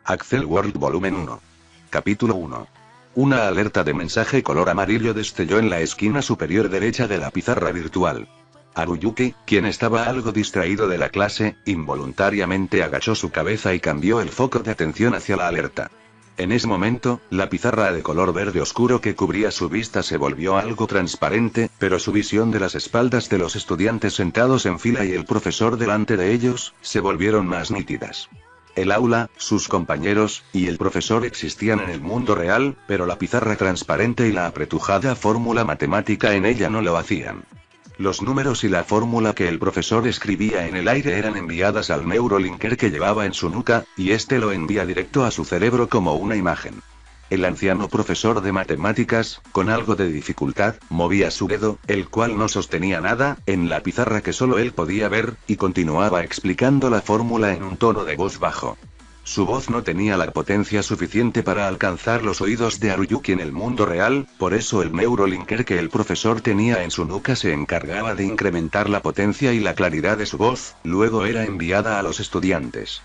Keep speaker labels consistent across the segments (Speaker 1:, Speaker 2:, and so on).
Speaker 1: Accel World Volumen 1. Capítulo 1. Una alerta de mensaje color amarillo destelló en la esquina superior derecha de la pizarra virtual. Haruyuki, quien estaba algo distraído de la clase, involuntariamente agachó su cabeza y cambió el foco de atención hacia la alerta. En ese momento, la pizarra de color verde oscuro que cubría su vista se volvió algo transparente, pero su visión de las espaldas de los estudiantes sentados en fila y el profesor delante de ellos, se volvieron más nítidas. El aula, sus compañeros, y el profesor existían en el mundo real, pero la pizarra transparente y la apretujada fórmula matemática en ella no lo hacían. Los números y la fórmula que el profesor escribía en el aire eran enviadas al neurolinker que llevaba en su nuca, y este lo envía directo a su cerebro como una imagen. El anciano profesor de matemáticas, con algo de dificultad, movía su dedo, el cual no sostenía nada, en la pizarra que solo él podía ver, y continuaba explicando la fórmula en un tono de voz bajo. Su voz no tenía la potencia suficiente para alcanzar los oídos de Haruyuki en el mundo real, por eso el neurolinker que el profesor tenía en su nuca se encargaba de incrementar la potencia y la claridad de su voz, luego era enviada a los estudiantes.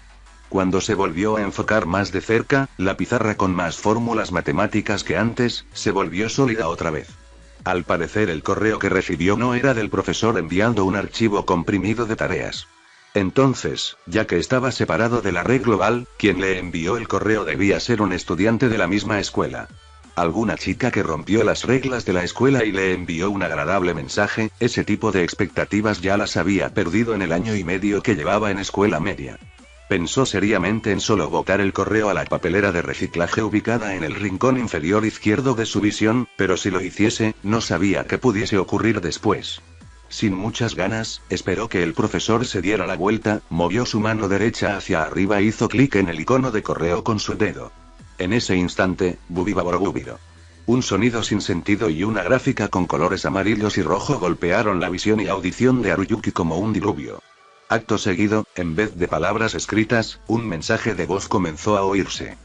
Speaker 1: Cuando se volvió a enfocar más de cerca, la pizarra con más fórmulas matemáticas que antes, se volvió sólida otra vez. Al parecer el correo que recibió no era del profesor enviando un archivo comprimido de tareas. Entonces, ya que estaba separado de la red global, quien le envió el correo debía ser un estudiante de la misma escuela. Alguna chica que rompió las reglas de la escuela y le envió un agradable mensaje, ese tipo de expectativas ya las había perdido en el año y medio que llevaba en escuela media. Pensó seriamente en solo botar el correo a la papelera de reciclaje ubicada en el rincón inferior izquierdo de su visión, pero si lo hiciese, no sabía qué pudiese ocurrir después. Sin muchas ganas, esperó que el profesor se diera la vuelta, movió su mano derecha hacia arriba e hizo clic en el icono de correo con su dedo. En ese instante, bubibaborobubido. Un sonido sin sentido y una gráfica con colores amarillos y rojo golpearon la visión y audición de Haruyuki como un diluvio. Acto seguido, en vez de palabras escritas, un mensaje de voz comenzó a oírse.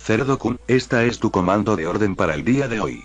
Speaker 1: Cerdo-kun, esta es tu comando de orden para el día de hoy.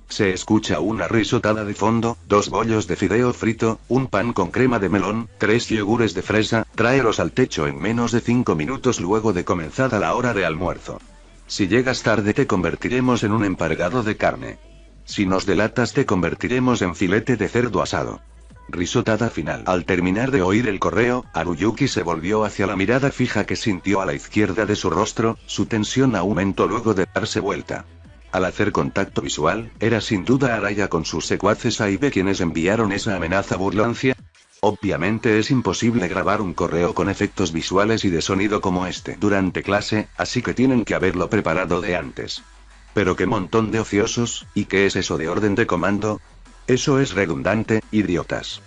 Speaker 1: Se escucha una risotada de fondo, 2 bollos de fideo frito, un pan con crema de melón, 3 yogures de fresa, tráelos al techo en menos de 5 minutos luego de comenzada la hora de almuerzo. Si llegas tarde te convertiremos en un empargado de carne. Si nos delatas te convertiremos en filete de cerdo asado. Risotada final. Al terminar de oír el correo, Haruyuki se volvió hacia la mirada fija que sintió a la izquierda de su rostro, su tensión aumentó luego de darse vuelta. Al hacer contacto visual, era sin duda Araya con sus secuaces A y B quienes enviaron esa amenaza burlancia. Obviamente es imposible grabar un correo con efectos visuales y de sonido como este durante clase, así que tienen que haberlo preparado de antes. Pero qué montón de ociosos, ¿y qué es eso de orden de comando? Eso es redundante, idiotas.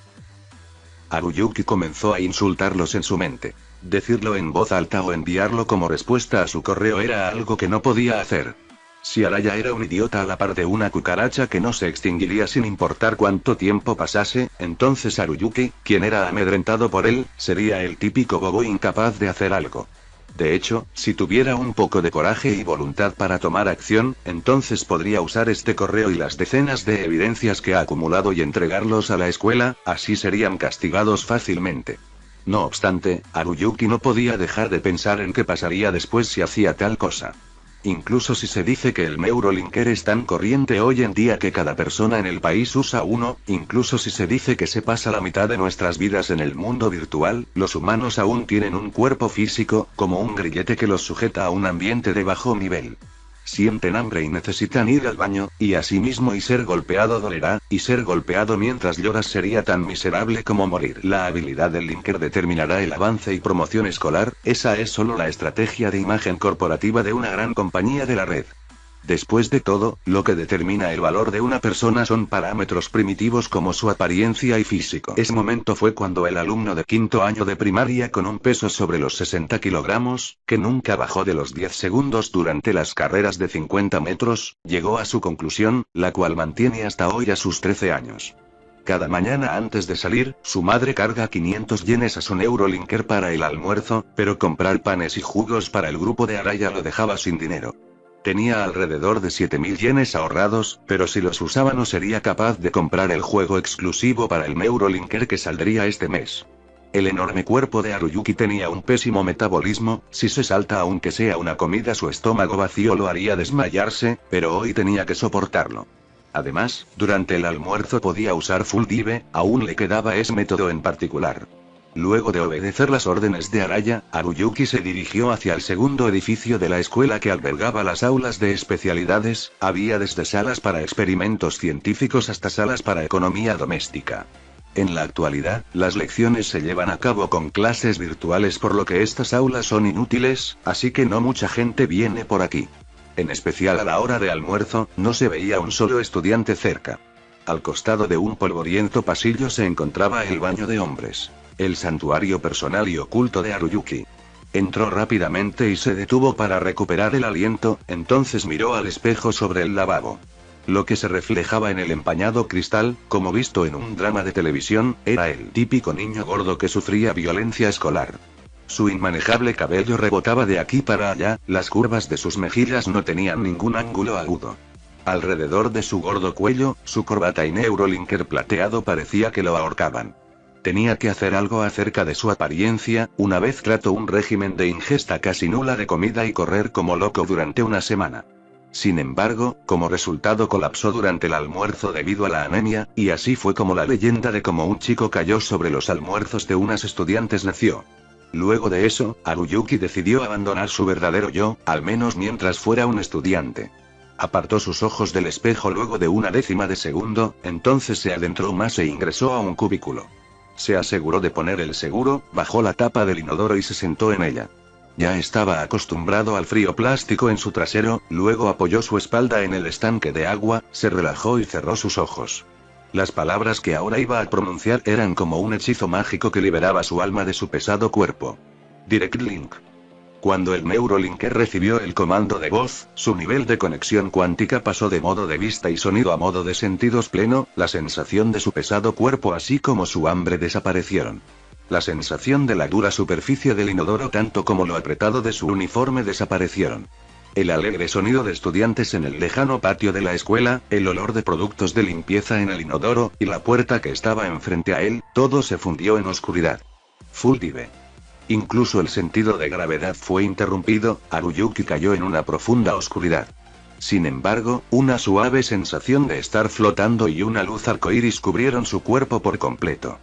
Speaker 1: Haruyuki comenzó a insultarlos en su mente. Decirlo en voz alta o enviarlo como respuesta a su correo era algo que no podía hacer. Si Araya era un idiota a la par de una cucaracha que no se extinguiría sin importar cuánto tiempo pasase, entonces Haruyuki, quien era amedrentado por él, sería el típico bobo incapaz de hacer algo. De hecho, si tuviera un poco de coraje y voluntad para tomar acción, entonces podría usar este correo y las decenas de evidencias que ha acumulado y entregarlos a la escuela, así serían castigados fácilmente. No obstante, Haruyuki no podía dejar de pensar en qué pasaría después si hacía tal cosa. Incluso si se dice que el neurolinker es tan corriente hoy en día que cada persona en el país usa uno, incluso si se dice que se pasa la mitad de nuestras vidas en el mundo virtual, los humanos aún tienen un cuerpo físico, como un grillete que los sujeta a un ambiente de bajo nivel. Sienten hambre y necesitan ir al baño, y asimismo y ser golpeado dolerá, y ser golpeado mientras lloras sería tan miserable como morir. La habilidad del linker determinará el avance y promoción escolar, esa es solo la estrategia de imagen corporativa de una gran compañía de la red. Después de todo, lo que determina el valor de una persona son parámetros primitivos como su apariencia y físico. Ese momento fue cuando el alumno de 5º año de primaria con un peso sobre los 60 kilogramos, que nunca bajó de los 10 segundos durante las carreras de 50 metros, llegó a su conclusión, la cual mantiene hasta hoy a sus 13 años. Cada mañana antes de salir, su madre carga 500 yenes a su neurolinker para el almuerzo, pero comprar panes y jugos para el grupo de Araya lo dejaba sin dinero. Tenía alrededor de 7000 yenes ahorrados, pero si los usaba no sería capaz de comprar el juego exclusivo para el neurolinker que saldría este mes. El enorme cuerpo de Haruyuki tenía un pésimo metabolismo, si se salta aunque sea una comida su estómago vacío lo haría desmayarse, pero hoy tenía que soportarlo. Además, durante el almuerzo podía usar Full Dive, aún le quedaba ese método en particular. Luego de obedecer las órdenes de Araya, Haruyuki se dirigió hacia el segundo edificio de la escuela que albergaba las aulas de especialidades, había desde salas para experimentos científicos hasta salas para economía doméstica. En la actualidad, las lecciones se llevan a cabo con clases virtuales por lo que estas aulas son inútiles, así que no mucha gente viene por aquí. En especial a la hora de almuerzo, no se veía un solo estudiante cerca. Al costado de un polvoriento pasillo se encontraba el baño de hombres. El santuario personal y oculto de Haruyuki. Entró rápidamente y se detuvo para recuperar el aliento, entonces miró al espejo sobre el lavabo. Lo que se reflejaba en el empañado cristal, como visto en un drama de televisión, era el típico niño gordo que sufría violencia escolar. Su inmanejable cabello rebotaba de aquí para allá, las curvas de sus mejillas no tenían ningún ángulo agudo. Alrededor de su gordo cuello, su corbata y neurolinker plateado parecía que lo ahorcaban. Tenía que hacer algo acerca de su apariencia, una vez trató un régimen de ingesta casi nula de comida y correr como loco durante una semana. Sin embargo, como resultado colapsó durante el almuerzo debido a la anemia, y así fue como la leyenda de cómo un chico cayó sobre los almuerzos de unas estudiantes nació. Luego de eso, Haruyuki decidió abandonar su verdadero yo, al menos mientras fuera un estudiante. Apartó sus ojos del espejo luego de una décima de segundo, entonces se adentró más e ingresó a un cubículo. Se aseguró de poner el seguro, bajó la tapa del inodoro y se sentó en ella. Ya estaba acostumbrado al frío plástico en su trasero, luego apoyó su espalda en el estanque de agua, se relajó y cerró sus ojos. Las palabras que ahora iba a pronunciar eran como un hechizo mágico que liberaba su alma de su pesado cuerpo. Direct Link. Cuando el Neurolinker recibió el comando de voz, su nivel de conexión cuántica pasó de modo de vista y sonido a modo de sentidos pleno, la sensación de su pesado cuerpo así como su hambre desaparecieron. La sensación de la dura superficie del inodoro tanto como lo apretado de su uniforme desaparecieron. El alegre sonido de estudiantes en el lejano patio de la escuela, el olor de productos de limpieza en el inodoro, y la puerta que estaba enfrente a él, todo se fundió en oscuridad. Full Dive. Incluso el sentido de gravedad fue interrumpido, Haruyuki cayó en una profunda oscuridad. Sin embargo, una suave sensación de estar flotando y una luz arcoíris cubrieron su cuerpo por completo.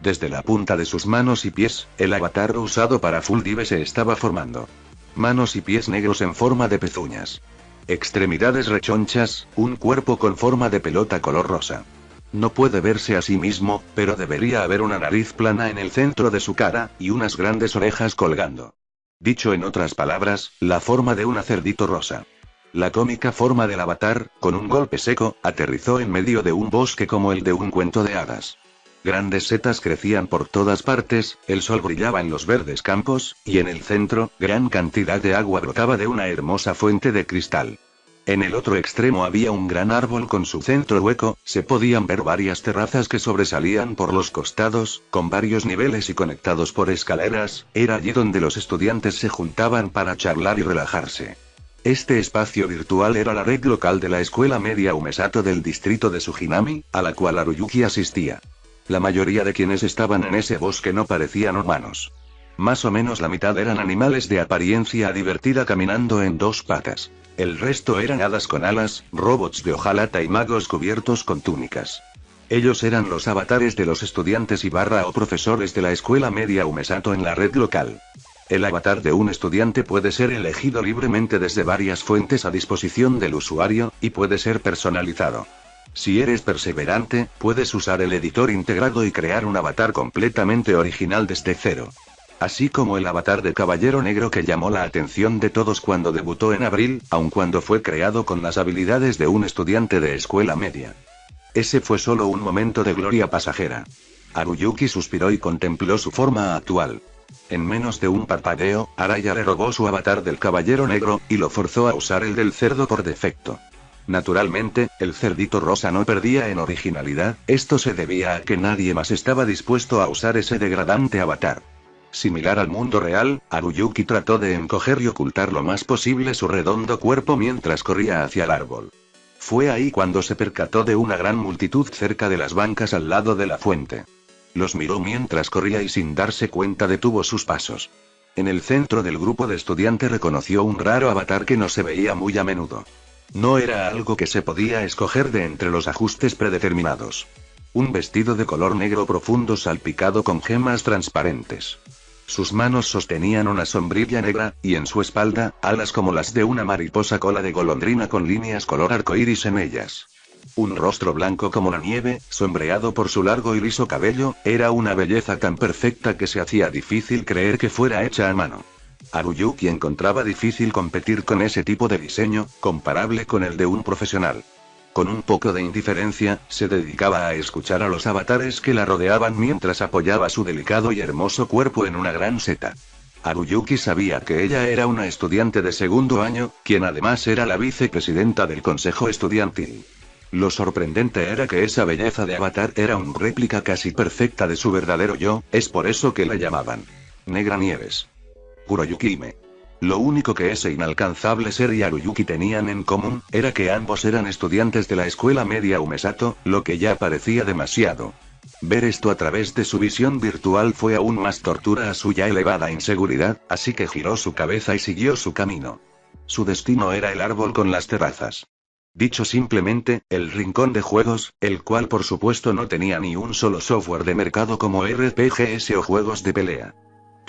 Speaker 1: Desde la punta de sus manos y pies, el avatar usado para Full Dive se estaba formando. Manos y pies negros en forma de pezuñas. Extremidades rechonchas, un cuerpo con forma de pelota color rosa. No puede verse a sí mismo, pero debería haber una nariz plana en el centro de su cara, y unas grandes orejas colgando. Dicho en otras palabras, la forma de un cerdito rosa. La cómica forma del avatar, con un golpe seco, aterrizó en medio de un bosque como el de un cuento de hadas. Grandes setas crecían por todas partes, el sol brillaba en los verdes campos, y en el centro, gran cantidad de agua brotaba de una hermosa fuente de cristal. En el otro extremo había un gran árbol con su centro hueco, se podían ver varias terrazas que sobresalían por los costados, con varios niveles y conectados por escaleras, era allí donde los estudiantes se juntaban para charlar y relajarse. Este espacio virtual era la red local de la escuela media Umesato del distrito de Sujinami, a la cual Haruyuki asistía. La mayoría de quienes estaban en ese bosque no parecían humanos. Más o menos la mitad eran animales de apariencia divertida caminando en dos patas. El resto eran hadas con alas, robots de hojalata y magos cubiertos con túnicas. Ellos eran los avatares de los estudiantes y o profesores de la escuela media Umesato en la red local. El avatar de un estudiante puede ser elegido libremente desde varias fuentes a disposición del usuario, y puede ser personalizado. Si eres perseverante, puedes usar el editor integrado y crear un avatar completamente original desde cero. Así como el avatar de Caballero Negro que llamó la atención de todos cuando debutó en abril, aun cuando fue creado con las habilidades de un estudiante de escuela media. Ese fue solo un momento de gloria pasajera. Haruyuki suspiró y contempló su forma actual. En menos de un parpadeo, Araya le robó su avatar del Caballero Negro, y lo forzó a usar el del cerdo por defecto. Naturalmente, el cerdito rosa no perdía en originalidad, esto se debía a que nadie más estaba dispuesto a usar ese degradante avatar. Similar al mundo real, Haruyuki trató de encoger y ocultar lo más posible su redondo cuerpo mientras corría hacia el árbol. Fue ahí cuando se percató de una gran multitud cerca de las bancas al lado de la fuente. Los miró mientras corría y sin darse cuenta detuvo sus pasos. En el centro del grupo de estudiantes reconoció un raro avatar que no se veía muy a menudo. No era algo que se podía escoger de entre los ajustes predeterminados. Un vestido de color negro profundo salpicado con gemas transparentes. Sus manos sostenían una sombrilla negra, y en su espalda, alas como las de una mariposa cola de golondrina con líneas color arcoíris en ellas. Un rostro blanco como la nieve, sombreado por su largo y liso cabello, era una belleza tan perfecta que se hacía difícil creer que fuera hecha a mano. Haruyuki encontraba difícil competir con ese tipo de diseño, comparable con el de un profesional. Con un poco de indiferencia, se dedicaba a escuchar a los avatares que la rodeaban mientras apoyaba su delicado y hermoso cuerpo en una gran seta. Haruyuki sabía que ella era una estudiante de segundo año, quien además era la vicepresidenta del consejo estudiantil. Lo sorprendente era que esa belleza de avatar era una réplica casi perfecta de su verdadero yo, es por eso que la llamaban Negra Nieves. Kuroyuki Hime. Lo único que ese inalcanzable ser y Haruyuki tenían en común, era que ambos eran estudiantes de la escuela media Umesato, lo que ya parecía demasiado. Ver esto a través de su visión virtual fue aún más tortura a su ya elevada inseguridad, así que giró su cabeza y siguió su camino. Su destino era el árbol con las terrazas. Dicho simplemente, el rincón de juegos, el cual por supuesto no tenía ni un solo software de mercado como RPGs o juegos de pelea.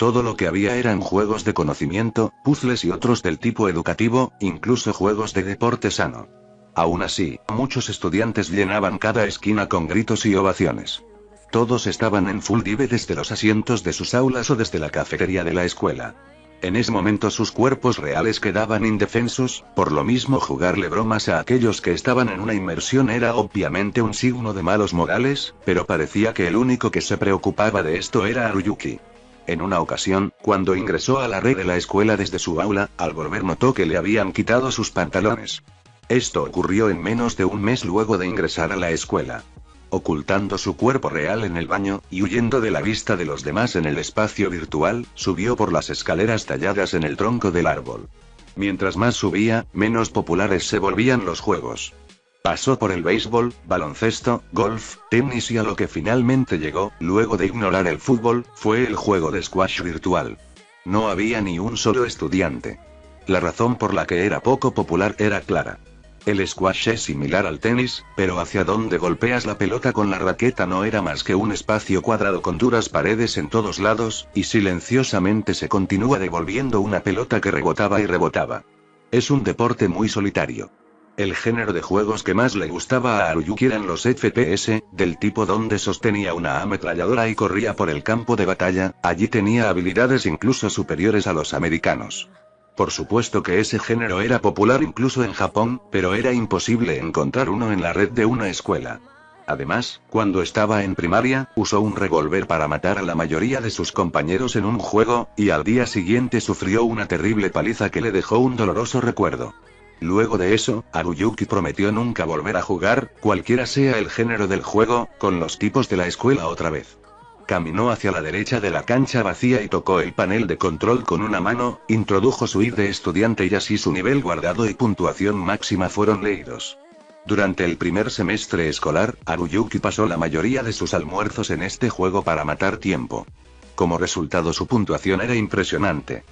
Speaker 1: Todo lo que había eran juegos de conocimiento, puzzles y otros del tipo educativo, incluso juegos de deporte sano. Aún así, muchos estudiantes llenaban cada esquina con gritos y ovaciones. Todos estaban en full dive desde los asientos de sus aulas o desde la cafetería de la escuela. En ese momento sus cuerpos reales quedaban indefensos, por lo mismo jugarle bromas a aquellos que estaban en una inmersión era obviamente un signo de malos modales, pero parecía que el único que se preocupaba de esto era Haruyuki. En una ocasión, cuando ingresó a la red de la escuela desde su aula, al volver notó que le habían quitado sus pantalones. Esto ocurrió en menos de un mes luego de ingresar a la escuela. Ocultando su cuerpo real en el baño, y huyendo de la vista de los demás en el espacio virtual, subió por las escaleras talladas en el tronco del árbol. Mientras más subía, menos populares se volvían los juegos. Pasó por el béisbol, baloncesto, golf, tenis y a lo que finalmente llegó, luego de ignorar el fútbol, fue el juego de squash virtual. No había ni un solo estudiante. La razón por la que era poco popular era clara. El squash es similar al tenis, pero hacia donde golpeas la pelota con la raqueta no era más que un espacio cuadrado con duras paredes en todos lados, y silenciosamente se continúa devolviendo una pelota que rebotaba y rebotaba. Es un deporte muy solitario. El género de juegos que más le gustaba a Haruyuki eran los FPS, del tipo donde sostenía una ametralladora y corría por el campo de batalla, allí tenía habilidades incluso superiores a los americanos. Por supuesto que ese género era popular incluso en Japón, pero era imposible encontrar uno en la red de una escuela. Además, cuando estaba en primaria, usó un revólver para matar a la mayoría de sus compañeros en un juego, y al día siguiente sufrió una terrible paliza que le dejó un doloroso recuerdo. Luego de eso, Haruyuki prometió nunca volver a jugar, cualquiera sea el género del juego, con los tipos de la escuela otra vez. Caminó hacia la derecha de la cancha vacía y tocó el panel de control con una mano, introdujo su ID de estudiante y así su nivel guardado y puntuación máxima fueron leídos. Durante el primer semestre escolar, Haruyuki pasó la mayoría de sus almuerzos en este juego para matar tiempo. Como resultado su puntuación era impresionante.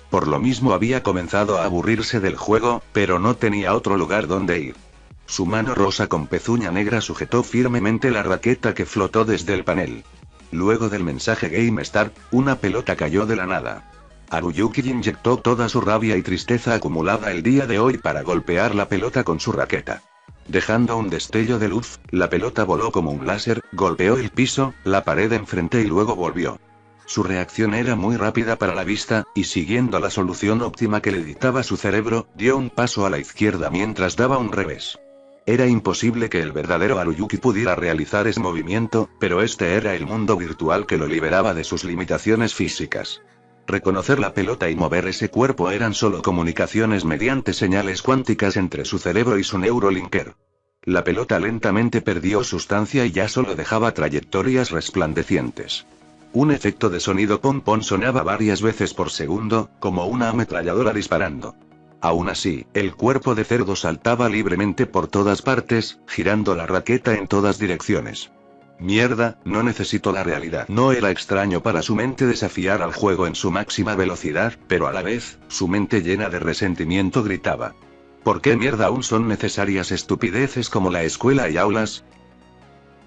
Speaker 1: Por lo mismo había comenzado a aburrirse del juego, pero no tenía otro lugar donde ir. Su mano rosa con pezuña negra sujetó firmemente la raqueta que flotó desde el panel. Luego del mensaje Game Start, una pelota cayó de la nada. Haruyuki inyectó toda su rabia y tristeza acumulada el día de hoy para golpear la pelota con su raqueta. Dejando un destello de luz, la pelota voló como un láser, golpeó el piso, la pared enfrente y luego volvió. Su reacción era muy rápida para la vista, y siguiendo la solución óptima que le dictaba su cerebro, dio un paso a la izquierda mientras daba un revés. Era imposible que el verdadero Haruyuki pudiera realizar ese movimiento, pero este era el mundo virtual que lo liberaba de sus limitaciones físicas. Reconocer la pelota y mover ese cuerpo eran solo comunicaciones mediante señales cuánticas entre su cerebro y su neurolinker. La pelota lentamente perdió sustancia y ya solo dejaba trayectorias resplandecientes. Un efecto de sonido pom-pom sonaba varias veces por segundo, como una ametralladora disparando. Aún así, el cuerpo de cerdo saltaba libremente por todas partes, girando la raqueta en todas direcciones. Mierda, no necesito la realidad. No era extraño para su mente desafiar al juego en su máxima velocidad, pero a la vez, su mente llena de resentimiento gritaba. ¿Por qué mierda aún son necesarias estupideces como la escuela y aulas?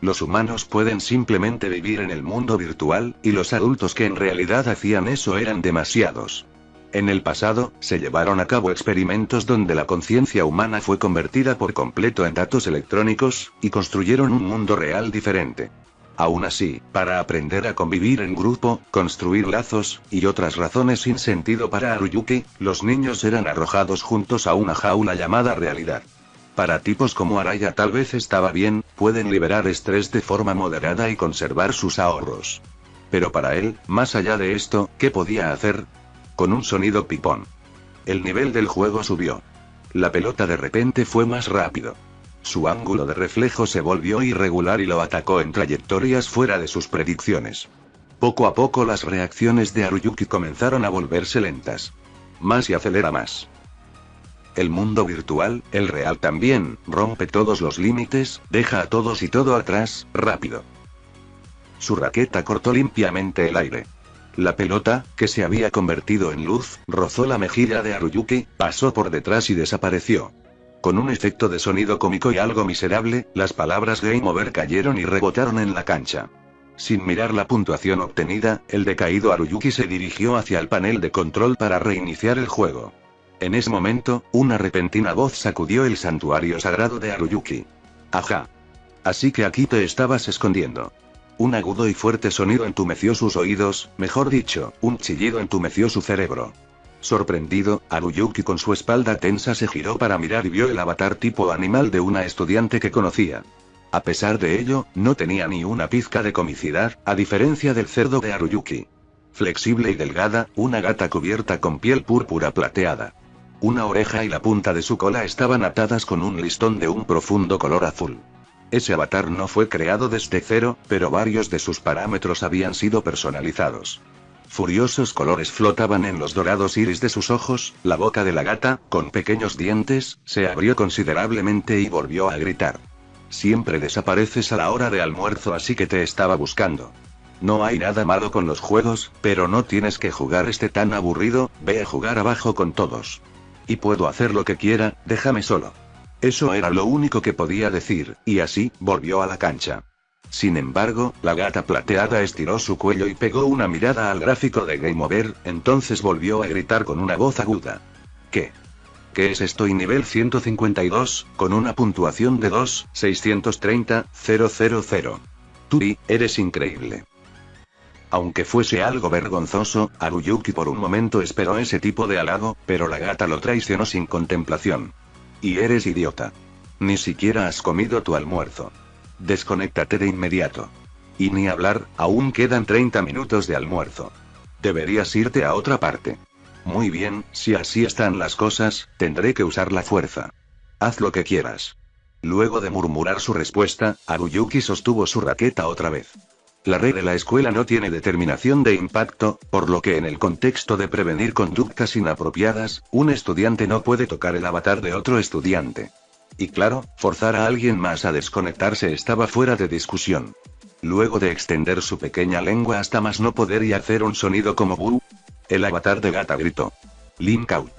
Speaker 1: Los humanos pueden simplemente vivir en el mundo virtual, y los adultos que en realidad hacían eso eran demasiados. En el pasado, se llevaron a cabo experimentos donde la conciencia humana fue convertida por completo en datos electrónicos, y construyeron un mundo real diferente. Aún así, para aprender a convivir en grupo, construir lazos, y otras razones sin sentido para Haruyuki, los niños eran arrojados juntos a una jaula llamada realidad. Para tipos como Araya tal vez estaba bien, pueden liberar estrés de forma moderada y conservar sus ahorros. Pero para él, más allá de esto, ¿qué podía hacer? Con un sonido pipón. El nivel del juego subió. La pelota de repente fue más rápido. Su ángulo de reflejo se volvió irregular y lo atacó en trayectorias fuera de sus predicciones. Poco a poco las reacciones de Haruyuki comenzaron a volverse lentas. Más y acelera más. El mundo virtual, el real también, rompe todos los límites, deja a todos y todo atrás, rápido. Su raqueta cortó limpiamente el aire. La pelota, que se había convertido en luz, rozó la mejilla de Haruyuki, pasó por detrás y desapareció. Con un efecto de sonido cómico y algo miserable, las palabras Game Over cayeron y rebotaron en la cancha. Sin mirar la puntuación obtenida, el decaído Haruyuki se dirigió hacia el panel de control para reiniciar el juego. En ese momento, una repentina voz sacudió el santuario sagrado de Haruyuki. Ajá. Así que aquí te estabas escondiendo. Un agudo y fuerte sonido entumeció sus oídos, mejor dicho, un chillido entumeció su cerebro. Sorprendido, Haruyuki con su espalda tensa se giró para mirar y vio el avatar tipo animal de una estudiante que conocía. A pesar de ello, no tenía ni una pizca de comicidad, a diferencia del cerdo de Haruyuki. Flexible y delgada, una gata cubierta con piel púrpura plateada. Una oreja y la punta de su cola estaban atadas con un listón de un profundo color azul. Ese avatar no fue creado desde cero, pero varios de sus parámetros habían sido personalizados. Furiosos colores flotaban en los dorados iris de sus ojos, la boca de la gata, con pequeños dientes, se abrió considerablemente y volvió a gritar. Siempre desapareces a la hora de almuerzo, así que te estaba buscando. No hay nada malo con los juegos, pero no tienes que jugar este tan aburrido, ve a jugar abajo con todos. Y puedo hacer lo que quiera, déjame solo. Eso era lo único que podía decir, y así, volvió a la cancha. Sin embargo, la gata plateada estiró su cuello y pegó una mirada al gráfico de Game Over, entonces volvió a gritar con una voz aguda. ¿Qué? ¿Qué es esto? Y nivel 152, con una puntuación de 2,630,000. Tú, eres increíble. Aunque fuese algo vergonzoso, Haruyuki por un momento esperó ese tipo de halago, pero la gata lo traicionó sin contemplación. Y eres idiota. Ni siquiera has comido tu almuerzo. Desconéctate de inmediato. Y ni hablar, aún quedan 30 minutos de almuerzo. Deberías irte a otra parte. Muy bien, si así están las cosas, tendré que usar la fuerza. Haz lo que quieras. Luego de murmurar su respuesta, Haruyuki sostuvo su raqueta otra vez. La red de la escuela no tiene determinación de impacto, por lo que en el contexto de prevenir conductas inapropiadas, un estudiante no puede tocar el avatar de otro estudiante. Y claro, forzar a alguien más a desconectarse estaba fuera de discusión. Luego de extender su pequeña lengua hasta más no poder y hacer un sonido como bu, el avatar de gata gritó. Link out.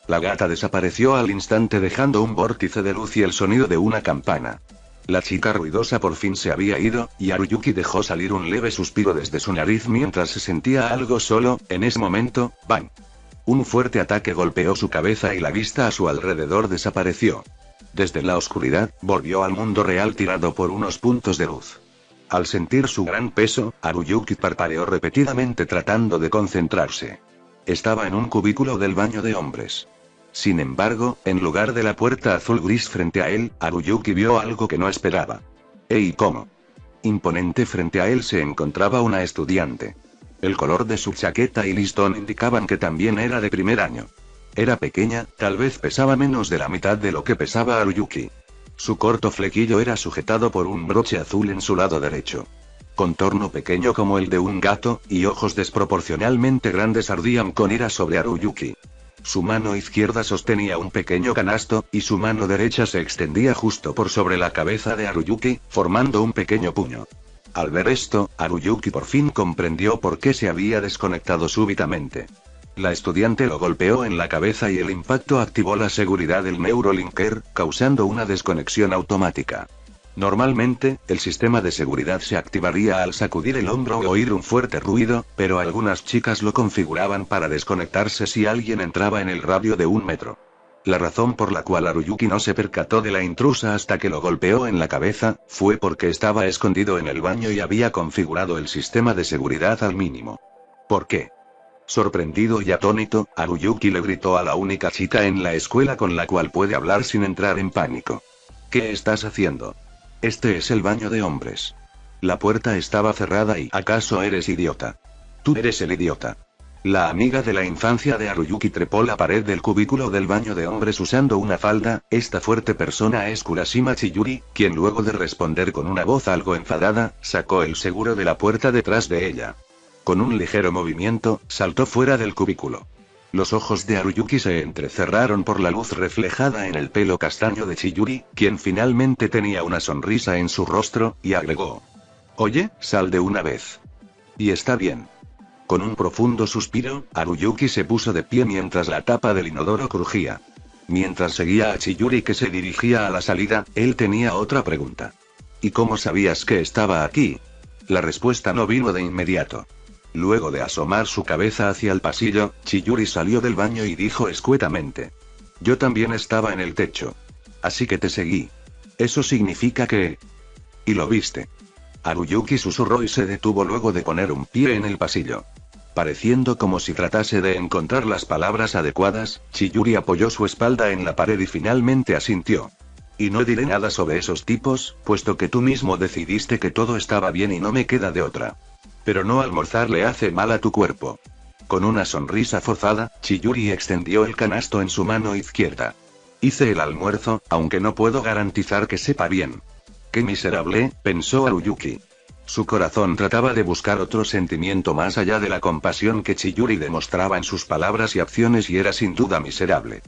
Speaker 1: La gata desapareció al instante dejando un vórtice de luz y el sonido de una campana. La chica ruidosa por fin se había ido, y Haruyuki dejó salir un leve suspiro desde su nariz mientras se sentía algo solo. En ese momento, ¡bang! Un fuerte ataque golpeó su cabeza y la vista a su alrededor desapareció. Desde la oscuridad, volvió al mundo real tirado por unos puntos de luz. Al sentir su gran peso, Haruyuki parpadeó repetidamente tratando de concentrarse. Estaba en un cubículo del baño de hombres. Sin embargo, en lugar de la puerta azul-gris frente a él, Haruyuki vio algo que no esperaba. ¿Y cómo? Imponente frente a él se encontraba una estudiante. El color de su chaqueta y listón indicaban que también era de primer año. Era pequeña, tal vez pesaba menos de la mitad de lo que pesaba Haruyuki. Su corto flequillo era sujetado por un broche azul en su lado derecho. Contorno pequeño como el de un gato, y ojos desproporcionalmente grandes ardían con ira sobre Haruyuki. Su mano izquierda sostenía un pequeño canasto, y su mano derecha se extendía justo por sobre la cabeza de Haruyuki, formando un pequeño puño. Al ver esto, Haruyuki por fin comprendió por qué se había desconectado súbitamente. La estudiante lo golpeó en la cabeza y el impacto activó la seguridad del Neurolinker, causando una desconexión automática. Normalmente, el sistema de seguridad se activaría al sacudir el hombro o oír un fuerte ruido, pero algunas chicas lo configuraban para desconectarse si alguien entraba en el radio de 1 metro. La razón por la cual Haruyuki no se percató de la intrusa hasta que lo golpeó en la cabeza, fue porque estaba escondido en el baño y había configurado el sistema de seguridad al mínimo. ¿Por qué? Sorprendido y atónito, Haruyuki le gritó a la única chica en la escuela con la cual puede hablar sin entrar en pánico. ¿Qué estás haciendo? Este es el baño de hombres. La puerta estaba cerrada y ¿acaso eres idiota? Tú eres el idiota. La amiga de la infancia de Haruyuki trepó la pared del cubículo del baño de hombres usando una falda. Esta fuerte persona es Kurashima Chiyuri, quien luego de responder con una voz algo enfadada, sacó el seguro de la puerta detrás de ella. Con un ligero movimiento, saltó fuera del cubículo. Los ojos de Haruyuki se entrecerraron por la luz reflejada en el pelo castaño de Chiyuri, quien finalmente tenía una sonrisa en su rostro, y agregó: Oye, sal de una vez. Y está bien. Con un profundo suspiro, Haruyuki se puso de pie mientras la tapa del inodoro crujía. Mientras seguía a Chiyuri que se dirigía a la salida, él tenía otra pregunta. ¿Y cómo sabías que estaba aquí? La respuesta no vino de inmediato. Luego de asomar su cabeza hacia el pasillo, Chiyuri salió del baño y dijo escuetamente: Yo también estaba en el techo. Así que te seguí. ¿Eso significa que...? ¿Y lo viste? Haruyuki susurró y se detuvo luego de poner un pie en el pasillo. Pareciendo como si tratase de encontrar las palabras adecuadas, Chiyuri apoyó su espalda en la pared y finalmente asintió. Y no diré nada sobre esos tipos, puesto que tú mismo decidiste que todo estaba bien y no me queda de otra. Pero no almorzar le hace mal a tu cuerpo. Con una sonrisa forzada, Chiyuri extendió el canasto en su mano izquierda. Hice el almuerzo, aunque no puedo garantizar que sepa bien. Qué miserable, pensó Haruyuki. Su corazón trataba de buscar otro sentimiento más allá de la compasión que Chiyuri demostraba en sus palabras y acciones y era sin duda miserable.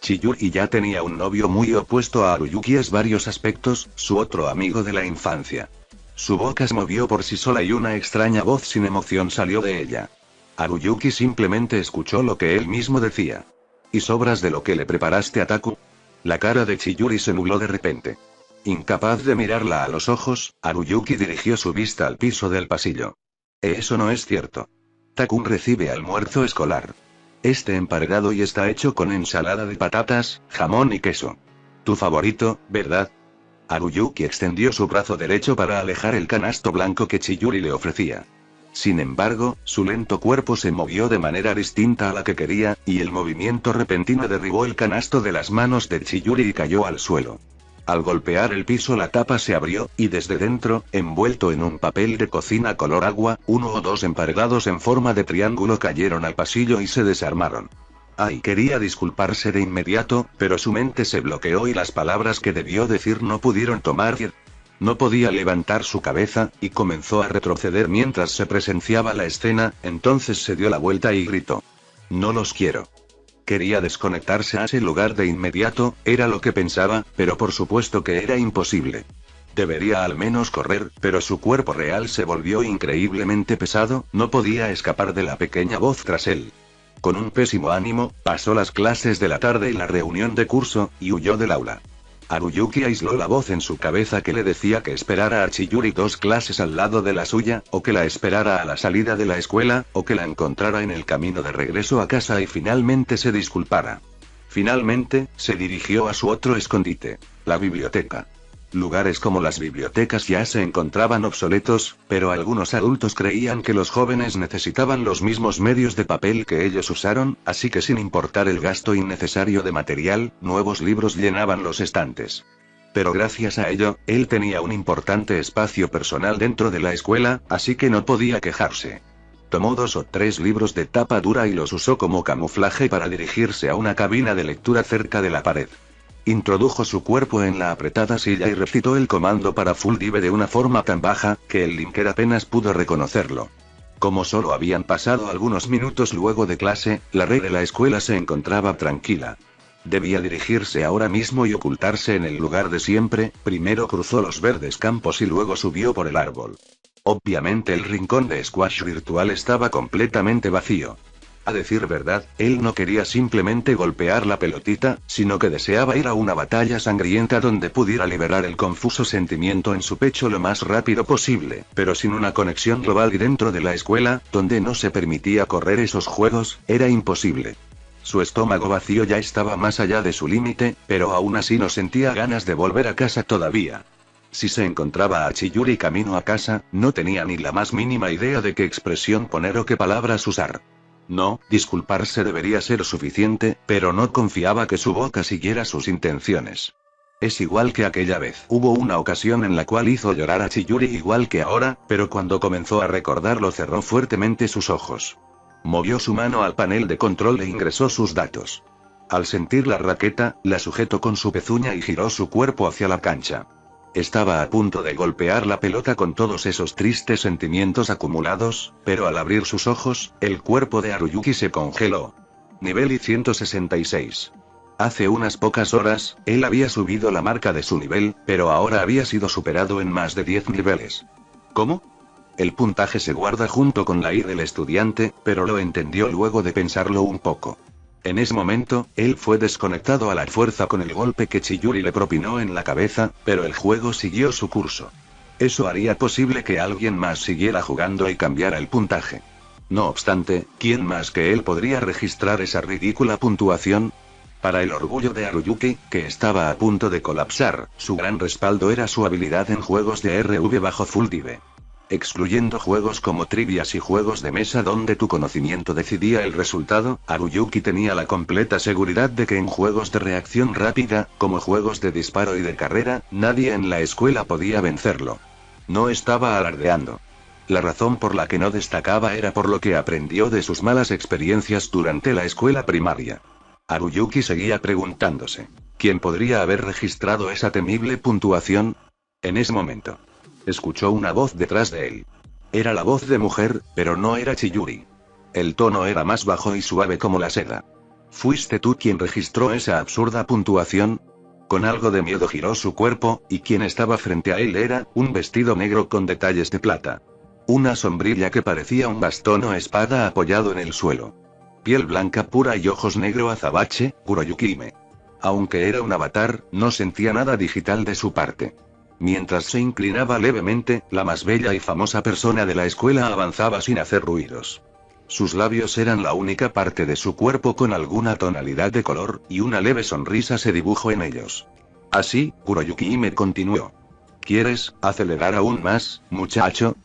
Speaker 1: Chiyuri ya tenía un novio muy opuesto a Haruyuki en varios aspectos, su otro amigo de la infancia. Su boca se movió por sí sola y una extraña voz sin emoción salió de ella. Haruyuki simplemente escuchó lo que él mismo decía. ¿Y sobras de lo que le preparaste a Taku? La cara de Chiyuri se nubló de repente. Incapaz de mirarla a los ojos, Haruyuki dirigió su vista al piso del pasillo. Eso no es cierto. Taku recibe almuerzo escolar. Este emparedado y está hecho con ensalada de patatas, jamón y queso. Tu favorito, ¿verdad? Haruyuki extendió su brazo derecho para alejar el canasto blanco que Chiyuri le ofrecía. Sin embargo, su lento cuerpo se movió de manera distinta a la que quería, y el movimiento repentino derribó el canasto de las manos de Chiyuri y cayó al suelo. Al golpear el piso la tapa se abrió, y desde dentro, envuelto en un papel de cocina color agua, 1 o 2 emparedados en forma de triángulo cayeron al pasillo y se desarmaron. Ay, quería disculparse de inmediato, pero su mente se bloqueó y las palabras que debió decir no pudieron tomar. No podía levantar su cabeza, y comenzó a retroceder mientras se presenciaba la escena, entonces se dio la vuelta y gritó: No los quiero. Quería desconectarse a ese lugar de inmediato, era lo que pensaba, pero por supuesto que era imposible. Debería al menos correr, pero su cuerpo real se volvió increíblemente pesado, no podía escapar de la pequeña voz tras él. Con un pésimo ánimo, pasó las clases de la tarde y la reunión de curso, y huyó del aula. Haruyuki aisló la voz en su cabeza que le decía que esperara a Chiyuri 2 clases al lado de la suya, o que la esperara a la salida de la escuela, o que la encontrara en el camino de regreso a casa y finalmente se disculpara. Finalmente, se dirigió a su otro escondite, la biblioteca. Lugares como las bibliotecas ya se encontraban obsoletos, pero algunos adultos creían que los jóvenes necesitaban los mismos medios de papel que ellos usaron, así que sin importar el gasto innecesario de material, nuevos libros llenaban los estantes. Pero gracias a ello, él tenía un importante espacio personal dentro de la escuela, así que no podía quejarse. Tomó 2 o 3 libros de tapa dura y los usó como camuflaje para dirigirse a una cabina de lectura cerca de la pared. Introdujo su cuerpo en la apretada silla y recitó el comando para Full Dive de una forma tan baja, que el Linker apenas pudo reconocerlo. Como solo habían pasado algunos minutos luego de clase, la red de la escuela se encontraba tranquila. Debía dirigirse ahora mismo y ocultarse en el lugar de siempre, primero cruzó los verdes campos y luego subió por el árbol. Obviamente el rincón de squash virtual estaba completamente vacío. A decir verdad, él no quería simplemente golpear la pelotita, sino que deseaba ir a una batalla sangrienta donde pudiera liberar el confuso sentimiento en su pecho lo más rápido posible, pero sin una conexión global y dentro de la escuela, donde no se permitía correr esos juegos, era imposible. Su estómago vacío ya estaba más allá de su límite, pero aún así no sentía ganas de volver a casa todavía. Si se encontraba a Chiyuri camino a casa, no tenía ni la más mínima idea de qué expresión poner o qué palabras usar. No, disculparse debería ser suficiente, pero no confiaba que su boca siguiera sus intenciones. Es igual que aquella vez. Hubo una ocasión en la cual hizo llorar a Chiyuri igual que ahora, pero cuando comenzó a recordarlo cerró fuertemente sus ojos. Movió su mano al panel de control e ingresó sus datos. Al sentir la raqueta, la sujetó con su pezuña y giró su cuerpo hacia la cancha. Estaba a punto de golpear la pelota con todos esos tristes sentimientos acumulados, pero al abrir sus ojos, el cuerpo de Haruyuki se congeló. Nivel I-166. Hace unas pocas horas, él había subido la marca de su nivel, pero ahora había sido superado en más de 10 niveles. ¿Cómo? El puntaje se guarda junto con la I del estudiante, pero lo entendió luego de pensarlo un poco. En ese momento, él fue desconectado a la fuerza con el golpe que Chiyuri le propinó en la cabeza, pero el juego siguió su curso. Eso haría posible que alguien más siguiera jugando y cambiara el puntaje. No obstante, ¿quién más que él podría registrar esa ridícula puntuación? Para el orgullo de Haruyuki, que estaba a punto de colapsar, su gran respaldo era su habilidad en juegos de RV bajo Full Dive. Excluyendo juegos como trivias y juegos de mesa donde tu conocimiento decidía el resultado, Haruyuki tenía la completa seguridad de que en juegos de reacción rápida, como juegos de disparo y de carrera, nadie en la escuela podía vencerlo. No estaba alardeando. La razón por la que no destacaba era por lo que aprendió de sus malas experiencias durante la escuela primaria. Haruyuki seguía preguntándose, ¿quién podría haber registrado esa temible puntuación? En ese momento, escuchó una voz detrás de él. Era la voz de mujer, pero no era Chiyuri. El tono era más bajo y suave como la seda. ¿Fuiste tú quien registró esa absurda puntuación? Con algo de miedo giró su cuerpo, y quien estaba frente a él era un vestido negro con detalles de plata. Una sombrilla que parecía un bastón o espada apoyado en el suelo. Piel blanca pura y ojos negro azabache, Kuroyuki Hime. Aunque era un avatar, no sentía nada digital de su parte. Mientras se inclinaba levemente, la más bella y famosa persona de la escuela avanzaba sin hacer ruidos. Sus labios eran la única parte de su cuerpo con alguna tonalidad de color, y una leve sonrisa se dibujó en ellos. Así, Kuroyuki Hime continuó. ¿Quieres acelerar aún más, muchacho?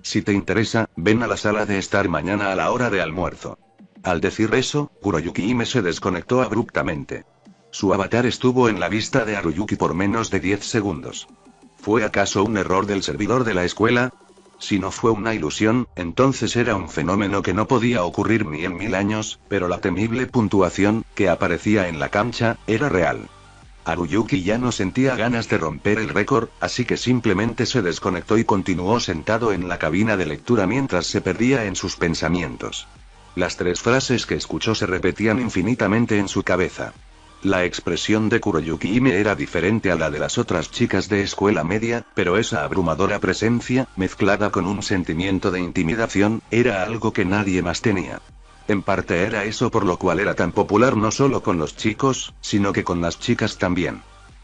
Speaker 1: Si te interesa, ven a la sala de estar mañana a la hora de almuerzo. Al decir eso, Kuroyuki Hime se desconectó abruptamente. Su avatar estuvo en la vista de Haruyuki por menos de 10 segundos. ¿Fue acaso un error del servidor de la escuela? Si no fue una ilusión, entonces era un fenómeno que no podía ocurrir ni en 1000 años, pero la temible puntuación, que aparecía en la cancha, era real. Haruyuki ya no sentía ganas de romper el récord, así que simplemente se desconectó y continuó sentado en la cabina de lectura mientras se perdía en sus pensamientos. Las 3 frases que escuchó se repetían infinitamente en su cabeza. La expresión de Kuroyuki Hime era diferente a la de las otras chicas de escuela media, pero esa abrumadora presencia, mezclada con un sentimiento de intimidación, era algo que nadie más tenía. En parte era eso por lo cual era tan popular no solo con los chicos, sino que con las chicas también.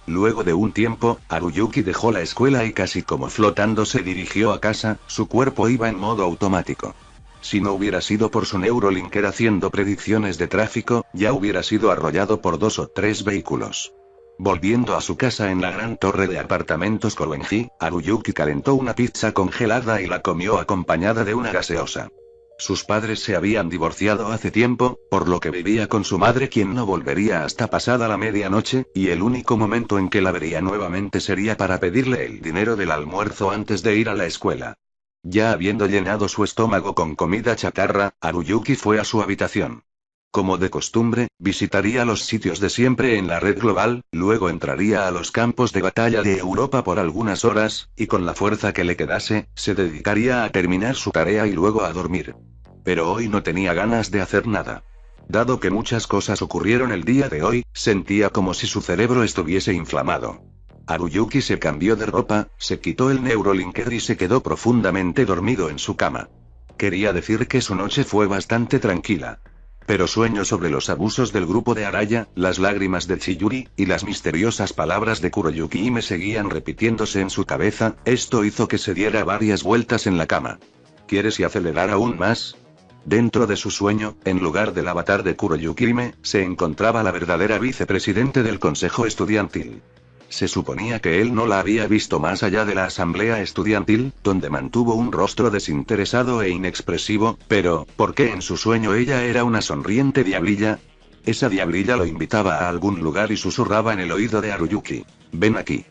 Speaker 1: Luego de un tiempo, Haruyuki dejó la escuela y casi como flotando se dirigió a casa, su cuerpo iba en modo automático. Si no hubiera sido por su neurolinker haciendo predicciones de tráfico, ya hubiera sido arrollado por 2 o 3 vehículos. Volviendo a su casa en la gran torre de apartamentos Koenji, Haruyuki calentó una pizza congelada y la comió acompañada de una gaseosa. Sus padres se habían divorciado hace tiempo, por lo que vivía con su madre quien no volvería hasta pasada la medianoche, y el único momento en que la vería nuevamente sería para pedirle el dinero del almuerzo antes de ir a la escuela. Ya habiendo llenado su estómago con comida chatarra, Haruyuki fue a su habitación. Como de costumbre, visitaría los sitios de siempre en la red global, luego entraría a los campos de batalla de Europa por algunas horas, y con la fuerza que le quedase, se dedicaría a terminar su tarea y luego a dormir. Pero hoy no tenía ganas de hacer nada. Dado que muchas cosas ocurrieron el día de hoy, sentía como si su cerebro estuviese inflamado. Haruyuki se cambió de ropa, se quitó el neurolinker y se quedó profundamente dormido en su cama. Quería decir que su noche fue bastante tranquila. Pero sueños sobre los abusos del grupo de Araya, las lágrimas de Chiyuri, y las misteriosas palabras de Kuroyuki me seguían repitiéndose en su cabeza. Esto hizo que se diera varias vueltas en la cama. ¿Quieres y acelerar aún más? Dentro de su sueño, en lugar del avatar de Kuroyuki Hime, se encontraba la verdadera vicepresidente del consejo estudiantil. Se suponía que él no la había visto más allá de la asamblea estudiantil, donde mantuvo un rostro desinteresado e inexpresivo, pero, ¿por qué en su sueño ella era una sonriente diablilla? Esa diablilla lo invitaba a algún lugar y susurraba en el oído de Haruyuki: ven aquí.